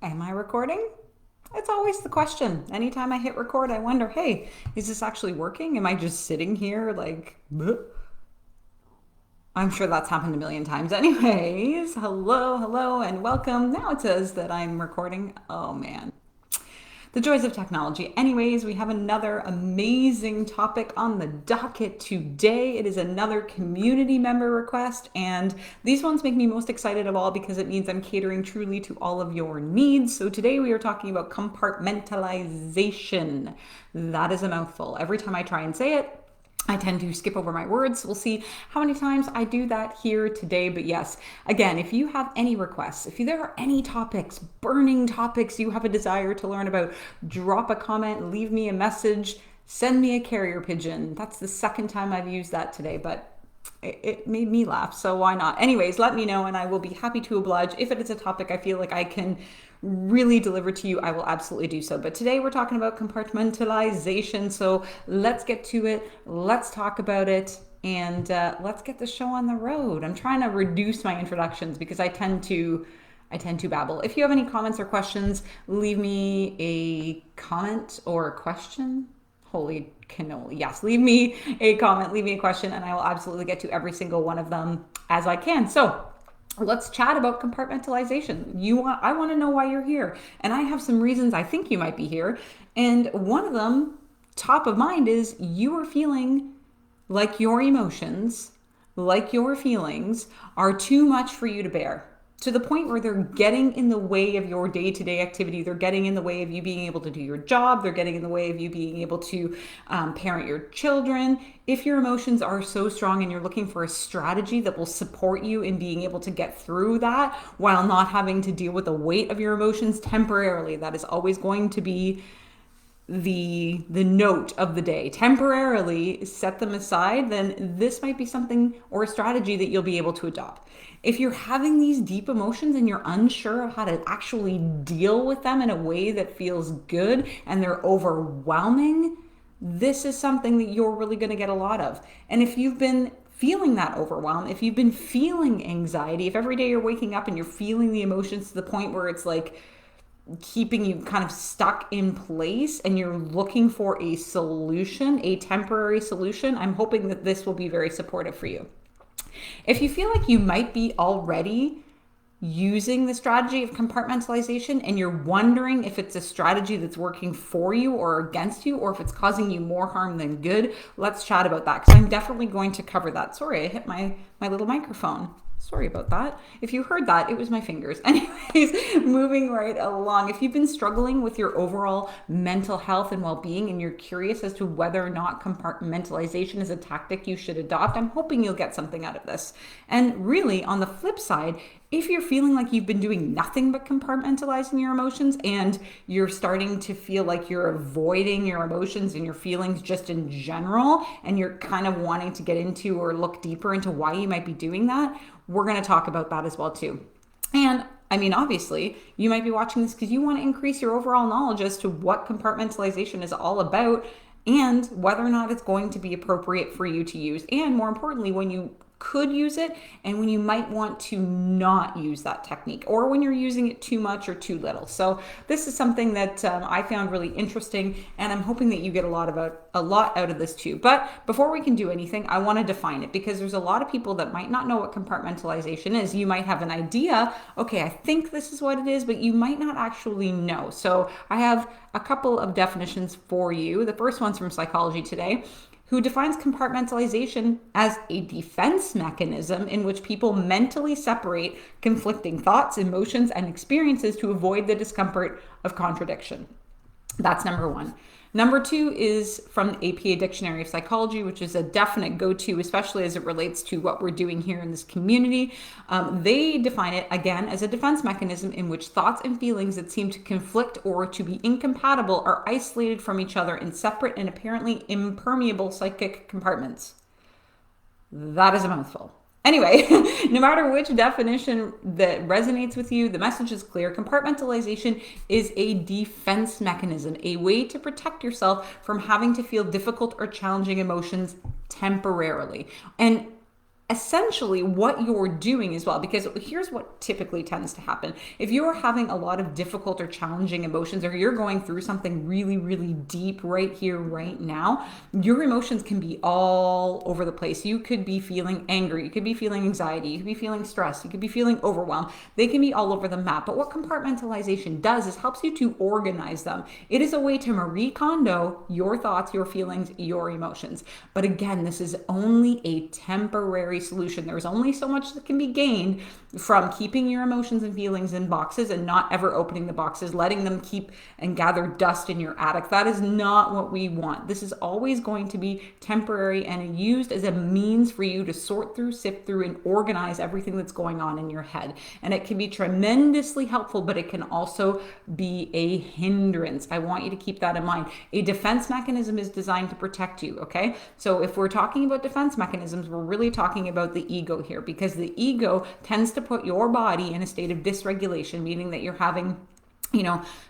Am I recording? It's always the question. Anytime I hit record, I wonder, hey, is this actually working? Am I just sitting here like, bleh? I'm sure that's happened a million times. Anyways, hello, and welcome. Now it says that I'm recording. Oh man. The joys of technology. Anyways, we have another amazing topic on the docket today. It is another community member request, and these ones make me most excited of all because it means I'm catering truly to all of your needs. So today we are talking about compartmentalization. That is a mouthful. Every time I try and say it, I tend to skip over my words. We'll see how many times I do that here today. But yes, again, if you have any requests, if there are any topics, burning topics you have a desire to learn about, drop a comment, leave me a message, send me a carrier pigeon. That's the second time I've used that today, but it made me laugh, so why not? Anyways, let me know and I will be happy to oblige. If it is a topic I feel like I can really deliver to you, I will absolutely do so. But today we're talking about compartmentalization, so let's get to it. Let's talk about it, and let's get the show on the road. I'm trying to reduce my introductions because I tend to babble. If you have any comments or questions, leave me a comment or a question. Holy cannoli. Yes, leave me a comment, leave me a question, and I will absolutely get to every single one of them as I can. So let's chat about compartmentalization. I want to know why you're here. And I have some reasons I think you might be here. And one of them, top of mind, is you are feeling like your emotions, like your feelings are too much for you to bear, to the point where they're getting in the way of your day-to-day activity. They're getting in the way of you being able to do your job. They're getting in the way of you being able to parent your children. If your emotions are so strong and you're looking for a strategy that will support you in being able to get through that while not having to deal with the weight of your emotions temporarily, that is always going to be the note of the day. Temporarily set them aside, then this might be something or a strategy that you'll be able to adopt. If you're having these deep emotions and you're unsure of how to actually deal with them in a way that feels good and they're overwhelming, this is something that you're really going to get a lot of. And if you've been feeling that overwhelm, if you've been feeling anxiety, if every day you're waking up and you're feeling the emotions to the point where it's like keeping you kind of stuck in place and you're looking for a solution, a temporary solution, I'm hoping that this will be very supportive for you. If you feel like you might be already using the strategy of compartmentalization and you're wondering if it's a strategy that's working for you or against you, or if it's causing you more harm than good, let's chat about that, because I'm definitely going to cover that. Sorry, I hit my little microphone. Sorry about that. If you heard that, it was my fingers. Anyways, moving right along. If you've been struggling with your overall mental health and well-being and you're curious as to whether or not compartmentalization is a tactic you should adopt, I'm hoping you'll get something out of this. And really, on the flip side, if you're feeling like you've been doing nothing but compartmentalizing your emotions and you're starting to feel like you're avoiding your emotions and your feelings just in general, and you're kind of wanting to get into or look deeper into why you might be doing that, we're going to talk about that as well too. And I mean, obviously, you might be watching this because you want to increase your overall knowledge as to what compartmentalization is all about and whether or not it's going to be appropriate for you to use. And more importantly, when you could use it and when you might want to not use that technique, or when you're using it too much or too little. So this is something that I found really interesting, and I'm hoping that you get a lot out of this too. But before we can do anything, I want to define it, because there's a lot of people that might not know what compartmentalization is. You might have an idea, okay, I think this is what it is, but you might not actually know. So I have a couple of definitions for you. The first one's from Psychology Today, who defines compartmentalization as a defense mechanism in which people mentally separate conflicting thoughts, emotions, and experiences to avoid the discomfort of contradiction. That's number one. Number two is from the APA Dictionary of Psychology, which is a definite go-to, especially as it relates to what we're doing here in this community. They define it, again, as a defense mechanism in which thoughts and feelings that seem to conflict or to be incompatible are isolated from each other in separate and apparently impermeable psychic compartments. That is a mouthful. Anyway, no matter which definition that resonates with you, the message is clear. Compartmentalization is a defense mechanism, a way to protect yourself from having to feel difficult or challenging emotions temporarily. And essentially what you're doing as well, because here's what typically tends to happen. If you are having a lot of difficult or challenging emotions, or you're going through something really, really deep right here, right now, your emotions can be all over the place. You could be feeling angry, you could be feeling anxiety, you could be feeling stressed, you could be feeling overwhelmed. They can be all over the map. But what compartmentalization does is helps you to organize them. It is a way to Marie Kondo your thoughts, your feelings, your emotions. But again, this is only a temporary solution. There's only so much that can be gained from keeping your emotions and feelings in boxes and not ever opening the boxes, letting them keep and gather dust in your attic. That is not what we want. This is always going to be temporary and used as a means for you to sort through, sift through, and organize everything that's going on in your head. And it can be tremendously helpful, but it can also be a hindrance. I want you to keep that in mind. A defense mechanism is designed to protect you, okay? So if we're talking about defense mechanisms, we're really talking about the ego here, because the ego tends to put your body in a state of dysregulation, meaning that you're having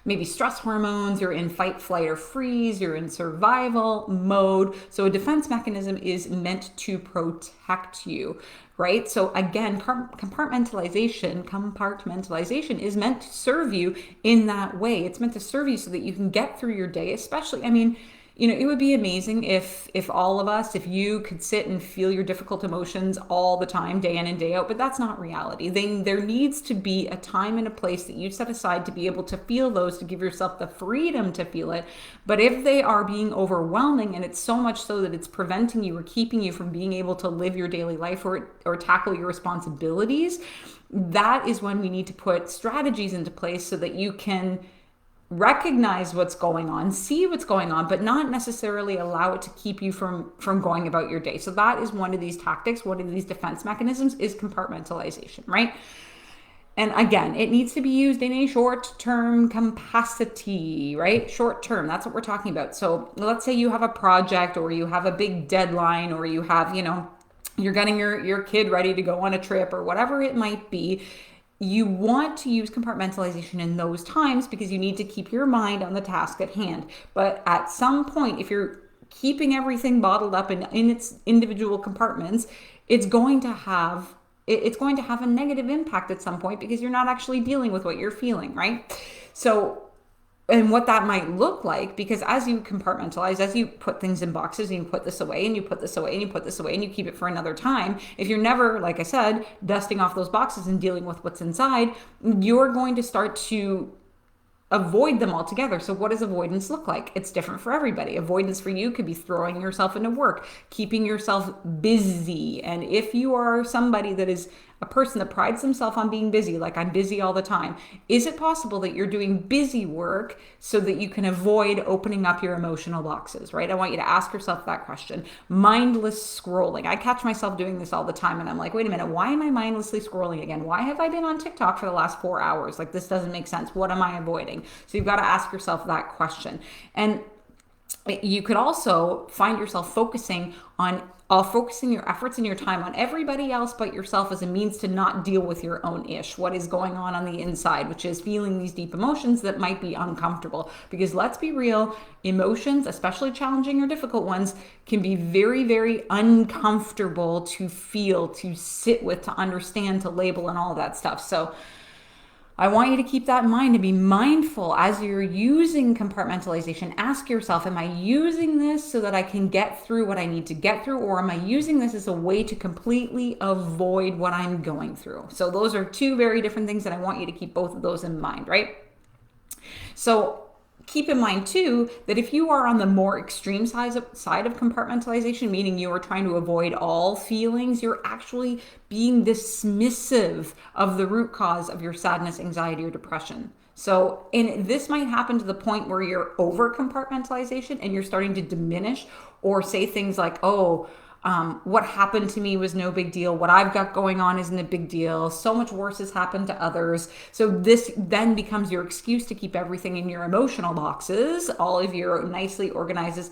maybe stress hormones, you're in fight, flight, or freeze, you're in survival mode. So a defense mechanism is meant to protect you, right? So again, compartmentalization is meant to serve you in that way. It's meant to serve you so that you can get through your day, especially, it would be amazing if all of us, if you could sit and feel your difficult emotions all the time, day in and day out, but that's not reality. There needs to be a time and a place that you set aside to be able to feel those, to give yourself the freedom to feel it. But if they are being overwhelming, and it's so much so that it's preventing you or keeping you from being able to live your daily life or tackle your responsibilities, that is when we need to put strategies into place so that you can recognize what's going on, see what's going on, but not necessarily allow it to keep you from going about your day. So that is one of these tactics, one of these defense mechanisms is compartmentalization, right? And again, it needs to be used in a short-term capacity, right? Short-term, that's what we're talking about. So let's say you have a project, or you have a big deadline, or you have, you're getting your kid ready to go on a trip, or whatever it might be. You want to use compartmentalization in those times because you need to keep your mind on the task at hand. But at some point, if you're keeping everything bottled up in its individual compartments, it's going to have a negative impact at some point because you're not actually dealing with what you're feeling, right? So, and what that might look like, because as you compartmentalize, as you put things in boxes and you put this away and you put this away and you put this away and you keep it for another time, if you're never, like I said, dusting off those boxes and dealing with what's inside, you're going to start to avoid them altogether. So what does avoidance look like? It's different for everybody. Avoidance for you could be throwing yourself into work, keeping yourself busy. And if you are somebody that is a person that prides themselves on being busy, like I'm busy all the time, is it possible that you're doing busy work so that you can avoid opening up your emotional boxes, right? I want you to ask yourself that question. Mindless scrolling. I catch myself doing this all the time and I'm like, wait a minute, why am I mindlessly scrolling again? Why have I been on TikTok for the last 4 hours? Like, this doesn't make sense. What am I avoiding? So you've got to ask yourself that question. And you could also find yourself focusing your efforts and your time on everybody else but yourself as a means to not deal with your own what is going on the inside, which is feeling these deep emotions that might be uncomfortable. Because let's be real, emotions, especially challenging or difficult ones, can be very, very uncomfortable to feel, to sit with, to understand, to label, and all of that stuff. So I want you to keep that in mind, to be mindful as you're using compartmentalization. Ask yourself, am I using this so that I can get through what I need to get through, or am I using this as a way to completely avoid what I'm going through? So those are two very different things, and I want you to keep both of those in mind, right? So keep in mind too that if you are on the more extreme side of compartmentalization, meaning you are trying to avoid all feelings, you're actually being dismissive of the root cause of your sadness, anxiety, or depression. So, and this might happen to the point where you're over compartmentalization and you're starting to diminish or say things like, what happened to me was no big deal. What I've got going on isn't a big deal. So much worse has happened to others. So this then becomes your excuse to keep everything in your emotional boxes, all of your nicely organized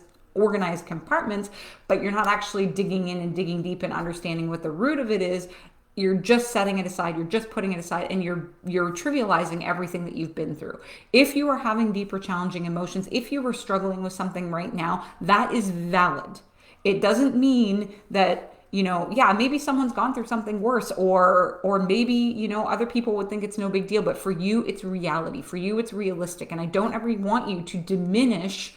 compartments, but you're not actually digging in and digging deep and understanding what the root of it is. You're just setting it aside. You're just putting it aside, and you're trivializing everything that you've been through. If you are having deeper, challenging emotions, if you are struggling with something right now, that is valid. It doesn't mean that yeah, maybe someone's gone through something worse, or maybe, other people would think it's no big deal, but for you, it's reality. For you, it's realistic. And I don't ever want you to diminish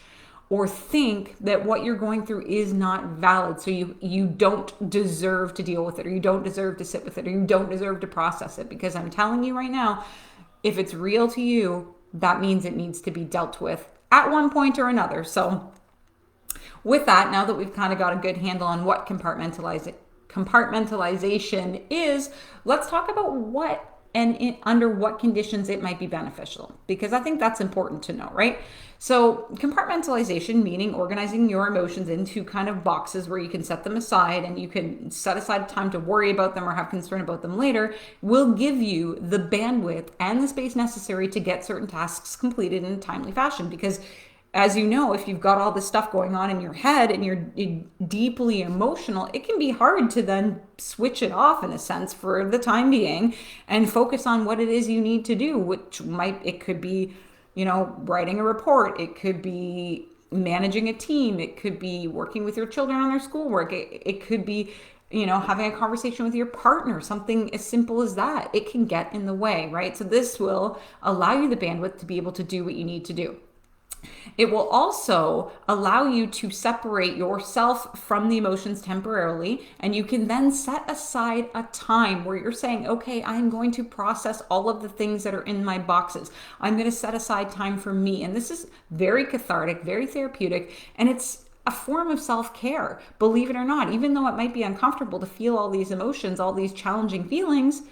or think that what you're going through is not valid. So you don't deserve to deal with it, or you don't deserve to sit with it, or you don't deserve to process it. Because I'm telling you right now, if it's real to you, that means it needs to be dealt with at one point or another. So with that, now that we've kind of got a good handle on what compartmentalization is, let's talk about what and under what conditions it might be beneficial, because I think that's important to know, right? So compartmentalization, meaning organizing your emotions into kind of boxes where you can set them aside and you can set aside time to worry about them or have concern about them later, will give you the bandwidth and the space necessary to get certain tasks completed in a timely fashion. Because as you know, if you've got all this stuff going on in your head and you're deeply emotional, it can be hard to then switch it off in a sense for the time being and focus on what it is you need to do, it could be, writing a report. It could be managing a team. It could be working with your children on their schoolwork. It could be, having a conversation with your partner, something as simple as that. It can get in the way, right? So this will allow you the bandwidth to be able to do what you need to do. It will also allow you to separate yourself from the emotions temporarily, and you can then set aside a time where you're saying, okay, I'm going to process all of the things that are in my boxes. I'm going to set aside time for me. And this is very cathartic, very therapeutic, and it's a form of self-care, believe it or not. Even though it might be uncomfortable to feel all these emotions, all these challenging feelings,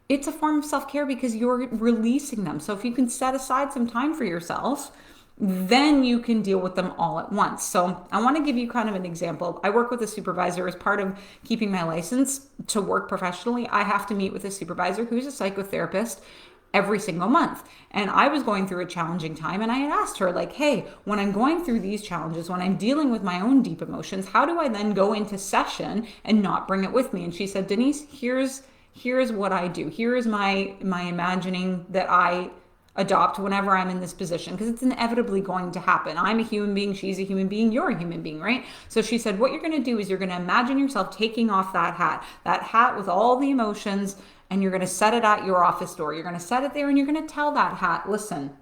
it's a form of self-care because you're releasing them. So if you can set aside some time for yourself, then you can deal with them all at once. So I want to give you kind of an example. I work with a supervisor as part of keeping my license to work professionally. I have to meet with a supervisor who's a psychotherapist every single month. And I was going through a challenging time, and I had asked her, like, hey, when I'm going through these challenges, when I'm dealing with my own deep emotions, how do I then go into session and not bring it with me? And she said, Denise, here's what I do. Here is my imagining that I adopt whenever I'm in this position, because it's inevitably going to happen. I'm a human being, she's a human being, you're a human being, right? So she said, what you're going to do is you're going to imagine yourself taking off that hat with all the emotions, and you're going to set it at your office door. You're going to set it there, and you're going to tell that hat, listen,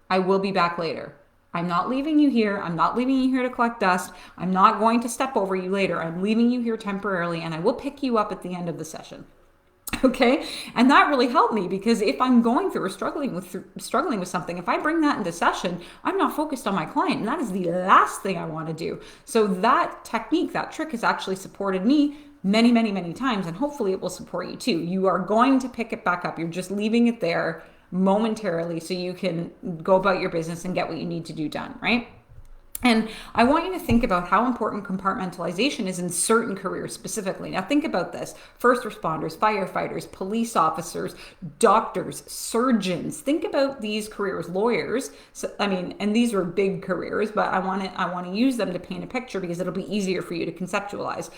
I will be back later. I'm not leaving you here. I'm not leaving you here to collect dust. I'm not going to step over you later. I'm leaving you here temporarily, and I will pick you up at the end of the session. Okay. And that really helped me, because if I'm going through or struggling with something, if I bring that into session, I'm not focused on my client. And that is the last thing I want to do. So that technique, that trick has actually supported me many, many, many times. And hopefully it will support you too. You are going to pick it back up. You're just leaving it there momentarily so you can go about your business and get what you need to do done, right? And I want you to think about how important compartmentalization is in certain careers specifically. Now think about this: first responders, firefighters, police officers, doctors, surgeons. Think about these careers, lawyers. So, and these are big careers, but I want to use them to paint a picture because it'll be easier for you to conceptualize.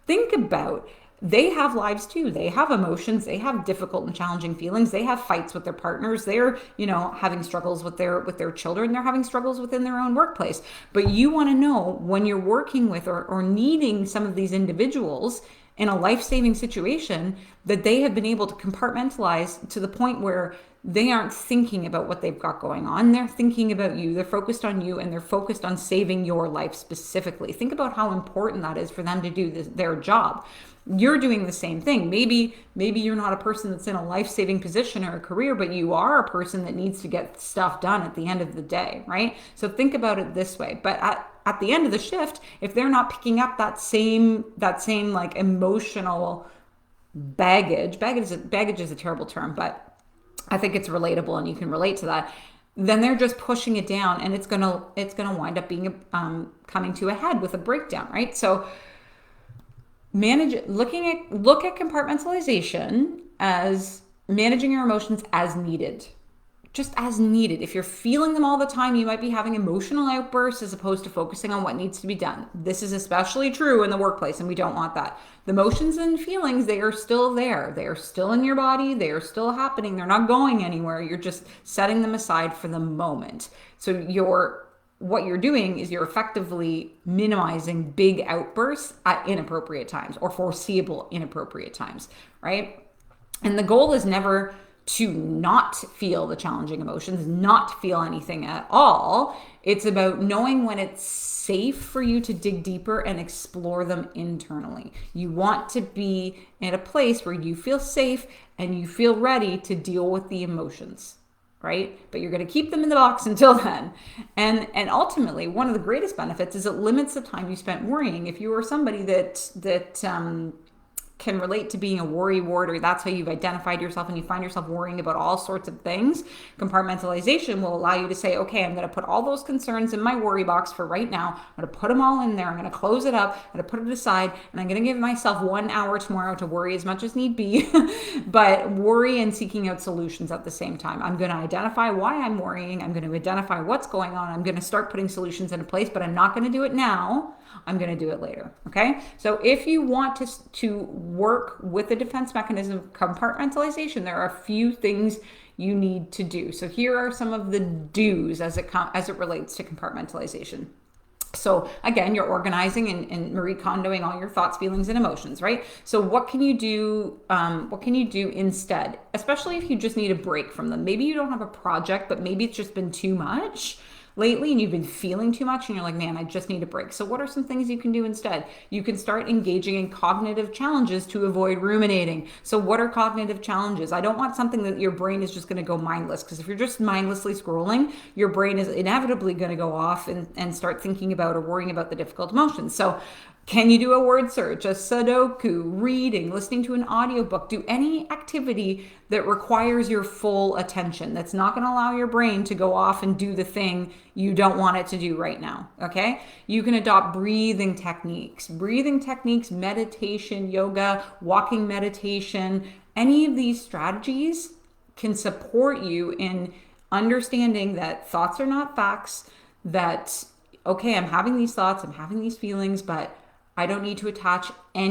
Think about, they have lives too. They have emotions. They have difficult and challenging feelings. They have fights with their partners. They're, having struggles with their children. They're having struggles within their own workplace. But you want to know, when you're working with or needing some of these individuals in a life-saving situation, that they have been able to compartmentalize to the point where they aren't thinking about what they've got going on. They're thinking about you. They're focused on you, and they're focused on saving your life specifically. Think about how important that is for them to do their job. You're doing the same thing. Maybe you're not a person that's in a life-saving position or a career, but you are a person that needs to get stuff done at the end of the day, right? So think about it this way. But at the end of the shift, if they're not picking up that same like emotional baggage is a terrible term, but I think it's relatable and you can relate to that, then they're just pushing it down, and it's gonna wind up being coming to a head with a breakdown, right? So look at compartmentalization as managing your emotions as needed. Just as needed. If you're feeling them all the time, you might be having emotional outbursts as opposed to focusing on what needs to be done. This is especially true in the workplace, and we don't want that. The emotions and feelings, they are still there. They are still in your body. They are still happening. They're not going anywhere. You're just setting them aside for the moment. So your what you're doing is you're effectively minimizing big outbursts at inappropriate times or foreseeable inappropriate times, right? And the goal is never to not feel the challenging emotions, not feel anything at all. It's about knowing when it's safe for you to dig deeper and explore them internally. You want to be in a place where you feel safe and you feel ready to deal with the emotions, right? But you're going to keep them in the box until then. And ultimately, one of the greatest benefits is it limits the time you spent worrying. If you are somebody that can relate to being a worry ward, or that's how you've identified yourself and you find yourself worrying about all sorts of things, compartmentalization will allow you to say, okay, I'm going to put all those concerns in my worry box for right now. I'm going to put them all in there. I'm going to close it up. I'm going to put it aside, and I'm going to give myself 1 hour tomorrow to worry as much as need be, but worry and seeking out solutions at the same time. I'm going to identify why I'm worrying. I'm going to identify what's going on. I'm going to start putting solutions into place, but I'm not going to do it now. I'm going to do it later. Okay. So if you want to work with the defense mechanism of compartmentalization, there are a few things you need to do. So here are some of the do's as it relates to compartmentalization. So again, you're organizing and Marie Kondoing all your thoughts, feelings, and emotions, right? So what can you do? What can you do instead? Especially if you just need a break from them. Maybe you don't have a project, but maybe it's just been too much lately and you've been feeling too much and you're like, man, I just need a break. So what are some things you can do instead? You can start engaging in cognitive challenges to avoid ruminating. So what are cognitive challenges? I don't want something that your brain is just going to go mindless, because if you're just mindlessly scrolling, your brain is inevitably going to go off and start thinking about or worrying about the difficult emotions. So can you do a word search, a Sudoku, reading, listening to an audiobook, do any activity that requires your full attention, that's not going to allow your brain to go off and do the thing you don't want it to do right now, okay? You can adopt breathing techniques, meditation, yoga, walking meditation. Any of these strategies can support you in understanding that thoughts are not facts, that, okay, I'm having these thoughts, I'm having these feelings, but I don't need to attach I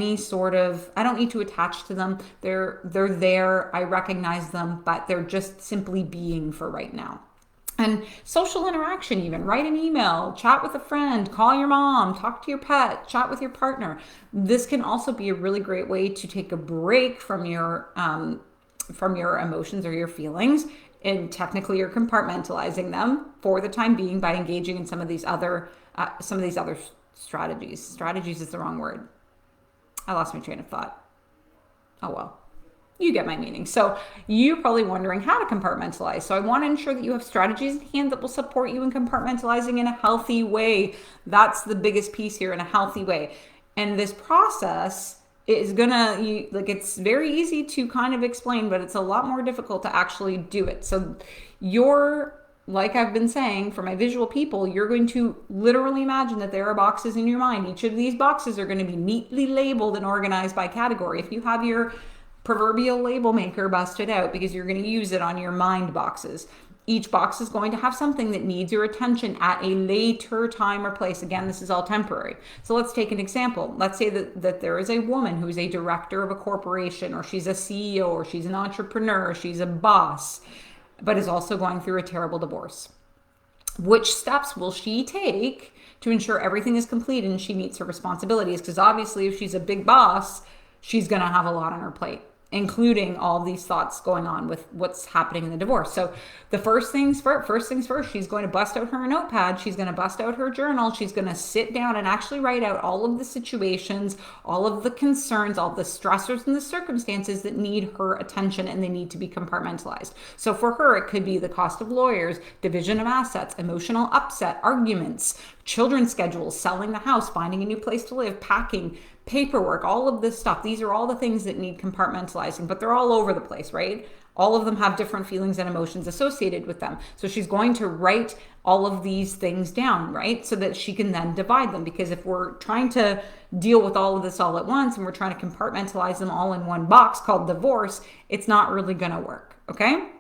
don't need to attach to them. They're there. I recognize them, but they're just simply being for right now. And social interaction, even write an email, chat with a friend, call your mom, talk to your pet, chat with your partner. This can also be a really great way to take a break from your emotions or your feelings. And technically you're compartmentalizing them for the time being by engaging in some of these other strategies. Strategies is the wrong word. I lost my train of thought. Oh well, you get my meaning. So you're probably wondering how to compartmentalize. So I want to ensure that you have strategies in hand that will support you in compartmentalizing in a healthy way. That's the biggest piece here, in a healthy way. And this process is it's very easy to kind of explain, but it's a lot more difficult to actually do it. So like I've been saying, for my visual people, you're going to literally imagine that there are boxes in your mind. Each of these boxes are going to be neatly labeled and organized by category. If you have your proverbial label maker busted out, because you're going to use it on your mind boxes, each box is going to have something that needs your attention at a later time or place. Again, this is all temporary. So let's take an example. Let's say that there is a woman who's a director of a corporation, or she's a CEO, or she's an entrepreneur, or she's a boss, but is also going through a terrible divorce. Which steps will she take to ensure everything is complete and she meets her responsibilities? Because obviously, if she's a big boss, she's going to have a lot on her plate, including all these thoughts going on with what's happening in the divorce. So the first things first, she's going to bust out her notepad. She's going to bust out her journal. She's going to sit down and actually write out all of the situations, all of the concerns, all the stressors and the circumstances that need her attention, and they need to be compartmentalized. So for her, it could be the cost of lawyers, division of assets, emotional upset, arguments, children's schedules, selling the house, finding a new place to live, packing, paperwork, all of this stuff. These are all the things that need compartmentalizing, but they're all over the place, right? All of them have different feelings and emotions associated with them. So she's going to write all of these things down, right? So that she can then divide them. Because if we're trying to deal with all of this all at once and we're trying to compartmentalize them all in one box called divorce, it's not really going to work, okay?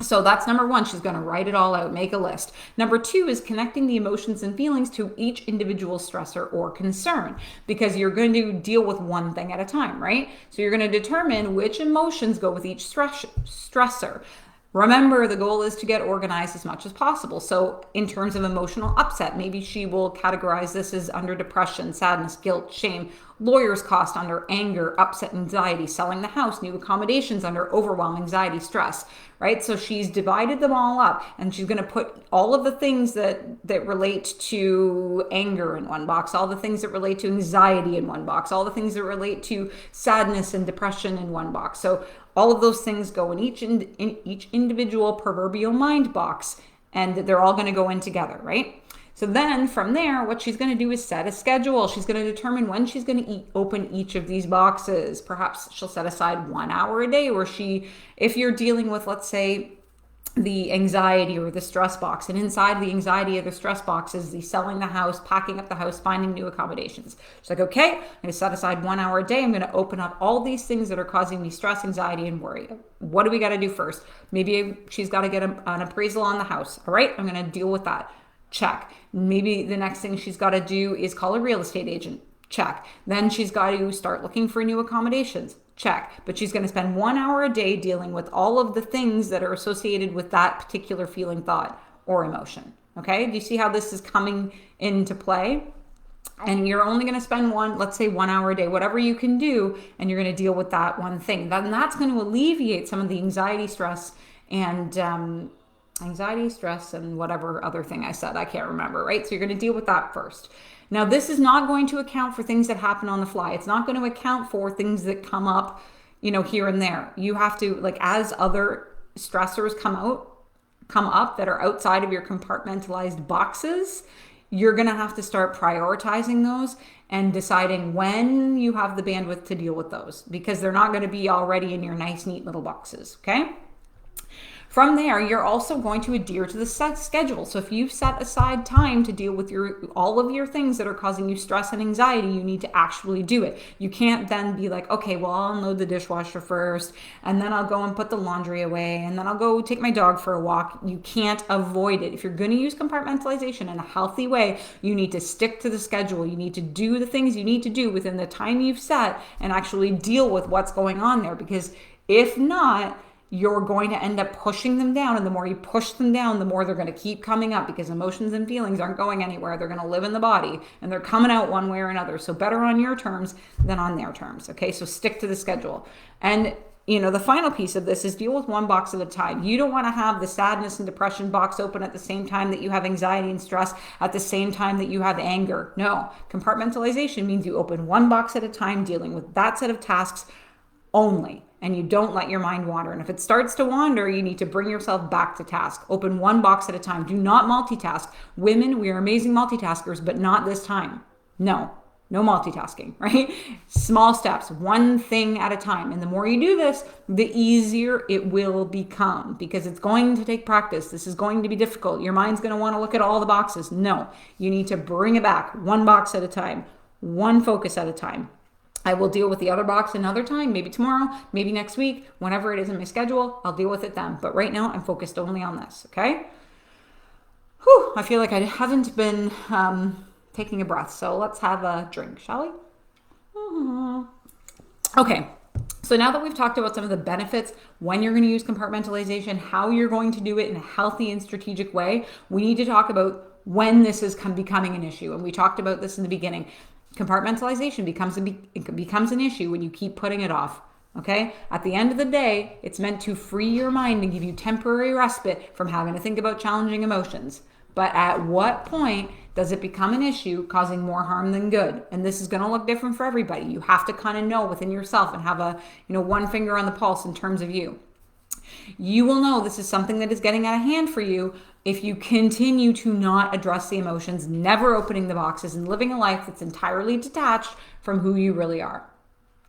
So that's number one. She's going to write it all out, make a list. Number two is connecting the emotions and feelings to each individual stressor or concern, because you're going to deal with one thing at a time, right? So you're going to determine which emotions go with each stressor. Remember, the goal is to get organized as much as possible. So in terms of emotional upset, maybe she will categorize this as under depression, sadness, guilt, shame, lawyer's cost under anger, upset, anxiety, selling the house, new accommodations under overwhelm, anxiety, stress, right? So she's divided them all up, and she's going to put all of the things that relate to anger in one box, all the things that relate to anxiety in one box, all the things that relate to sadness and depression in one box. So all of those things go in each individual proverbial mind box, and they're all going to go in together, right? So then from there, what she's going to do is set a schedule. She's going to determine when she's going to open each of these boxes. Perhaps she'll set aside 1 hour a day, or if you're dealing with, let's say, the anxiety or the stress box, and inside the anxiety or the stress box is the selling the house, packing up the house, finding new accommodations. She's like, okay, I'm going to set aside 1 hour a day. I'm going to open up all these things that are causing me stress, anxiety, and worry. What do we got to do first? Maybe she's got to get an appraisal on the house. All right, I'm going to deal with that. Check. Maybe the next thing she's got to do is call a real estate agent. Check. Then she's got to start looking for new accommodations. Check. But she's going to spend 1 hour a day dealing with all of the things that are associated with that particular feeling, thought, or emotion. Okay? Do you see how this is coming into play? And you're only going to spend let's say 1 hour a day, whatever you can do, and you're going to deal with that one thing. Then that's going to alleviate some of the anxiety, stress, and whatever other thing I said, I can't remember, right? So you're going to deal with that first. Now, this is not going to account for things that happen on the fly. It's not going to account for things that come up, here and there. You have to, as other stressors come up that are outside of your compartmentalized boxes, you're going to have to start prioritizing those and deciding when you have the bandwidth to deal with those, because they're not going to be already in your nice, neat little boxes, okay? From there, you're also going to adhere to the set schedule. So if you've set aside time to deal with all of your things that are causing you stress and anxiety, you need to actually do it. You can't then be like, okay, well, I'll unload the dishwasher first, and then I'll go and put the laundry away, and then I'll go take my dog for a walk. You can't avoid it. If you're going to use compartmentalization in a healthy way, you need to stick to the schedule. You need to do the things you need to do within the time you've set and actually deal with what's going on there, because if not, you're going to end up pushing them down. And the more you push them down, the more they're going to keep coming up, because emotions and feelings aren't going anywhere. They're going to live in the body, and they're coming out one way or another. So better on your terms than on their terms. Okay, so stick to the schedule. And the final piece of this is deal with one box at a time. You don't want to have the sadness and depression box open at the same time that you have anxiety and stress, at the same time that you have anger. No, compartmentalization means you open one box at a time, dealing with that set of tasks only. And you don't let your mind wander. And if it starts to wander, you need to bring yourself back to task. Open one box at a time. Do not multitask. Women, we are amazing multitaskers, but not this time. No multitasking, right? Small steps, one thing at a time. And the more you do this, the easier it will become, because it's going to take practice. This is going to be difficult. Your mind's going to want to look at all the boxes. No, you need to bring it back one box at a time, one focus at a time. I will deal with the other box another time, maybe tomorrow, maybe next week, whenever it is in my schedule, I'll deal with it then. But right now I'm focused only on this, okay? Whew, I feel like I haven't been taking a breath. So let's have a drink, shall we? Okay, so now that we've talked about some of the benefits when you're going to use compartmentalization, how you're going to do it in a healthy and strategic way, we need to talk about when this is becoming an issue. And we talked about this in the beginning. Compartmentalization becomes an issue when you keep putting it off. Okay? At the end of the day, it's meant to free your mind and give you temporary respite from having to think about challenging emotions. But at what point does it become an issue, causing more harm than good? And this is going to look different for everybody. You have to kind of know within yourself and have one finger on the pulse in terms of you. You will know this is something that is getting out of hand for you if you continue to not address the emotions, never opening the boxes, and living a life that's entirely detached from who you really are.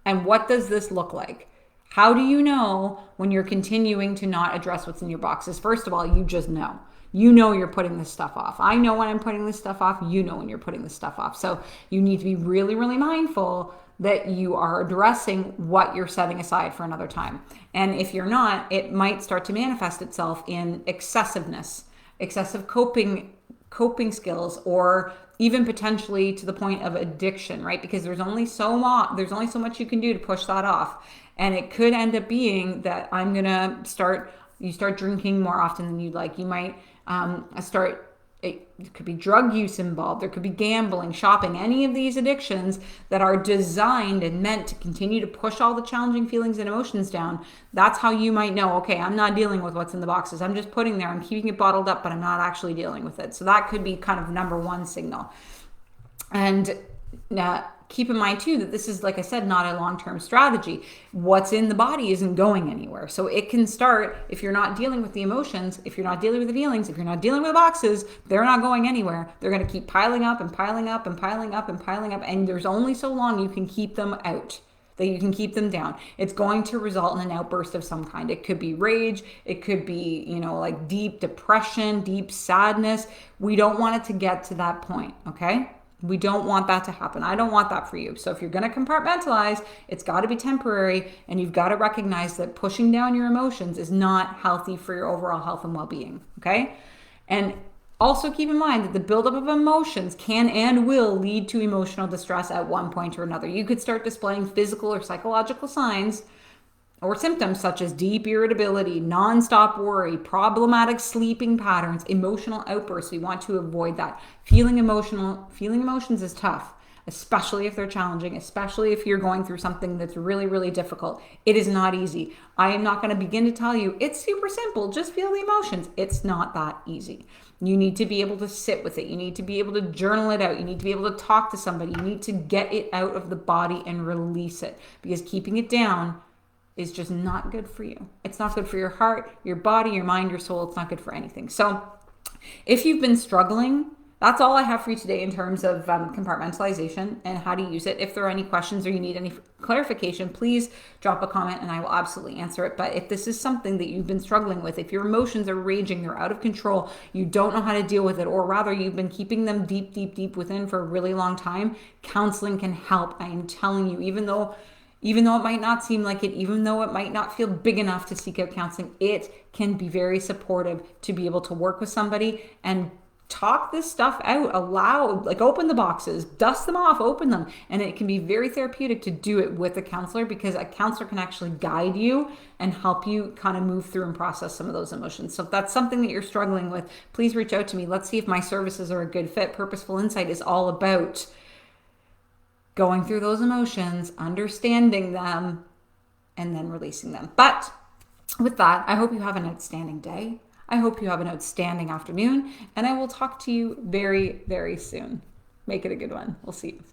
And what does this look like? How do you know when you're continuing to not address what's in your boxes? First of all, you just know. You know you're putting this stuff off. I know when I'm putting this stuff off. You know when you're putting this stuff off. So you need to be really, really mindful that you are addressing what you're setting aside for another time. And if you're not, it might start to manifest itself in excessiveness, excessive coping skills, or even potentially to the point of addiction, right? Because there's only so much you can do to push that off. And it could end up being that I'm going to start You start drinking more often than you'd like. You might start, it could be drug use involved. There could be gambling, shopping, any of these addictions that are designed and meant to continue to push all the challenging feelings and emotions down. That's how you might know, okay, I'm not dealing with what's in the boxes. I'm just putting there, I'm keeping it bottled up, but I'm not actually dealing with it. So that could be kind of number one signal. And keep in mind too that this is, like I said, not a long-term strategy. What's in the body isn't going anywhere. So it can start, if you're not dealing with the emotions, if you're not dealing with the feelings, if you're not dealing with the boxes, they're not going anywhere. They're going to keep piling up and piling up and piling up and piling up. And there's only so long you can keep them out, that you can keep them down. It's going to result in an outburst of some kind. It could be rage. It could be, like deep depression, deep sadness. We don't want it to get to that point, okay? We don't want that to happen. I don't want that for you. So if you're going to compartmentalize, it's got to be temporary, and you've got to recognize that pushing down your emotions is not healthy for your overall health and well-being, okay? And also keep in mind that the buildup of emotions can and will lead to emotional distress at one point or another. You could start displaying physical or psychological signs or symptoms such as deep irritability, nonstop worry, problematic sleeping patterns, emotional outbursts. We want to avoid that. Feeling emotions is tough, especially if they're challenging, especially if you're going through something that's really, really difficult. It is not easy. I am not going to begin to tell you it's super simple, just feel the emotions. It's not that easy. You need to be able to sit with it. You need to be able to journal it out. You need to be able to talk to somebody. You need to get it out of the body and release it, because keeping it down is just not good for you. It's not good for your heart, your body, your mind, your soul. It's not good for anything. So if you've been struggling, that's all I have for you today in terms of compartmentalization and how to use it. If there are any questions or you need any clarification, please drop a comment and I will absolutely answer it. But if this is something that you've been struggling with, if your emotions are raging, they're out of control, you don't know how to deal with it, or rather you've been keeping them deep, deep, deep within for a really long time, counseling can help. I am telling you, even though it might not seem like it, even though it might not feel big enough to seek out counseling, it can be very supportive to be able to work with somebody and talk this stuff out aloud, like open the boxes, dust them off, open them. And it can be very therapeutic to do it with a counselor, because a counselor can actually guide you and help you kind of move through and process some of those emotions. So if that's something that you're struggling with, please reach out to me. Let's see if my services are a good fit. Purposeful Insight is all about going through those emotions, understanding them, and then releasing them. But with that, I hope you have an outstanding day. I hope you have an outstanding afternoon, and I will talk to you very, very soon. Make it a good one. We'll see you.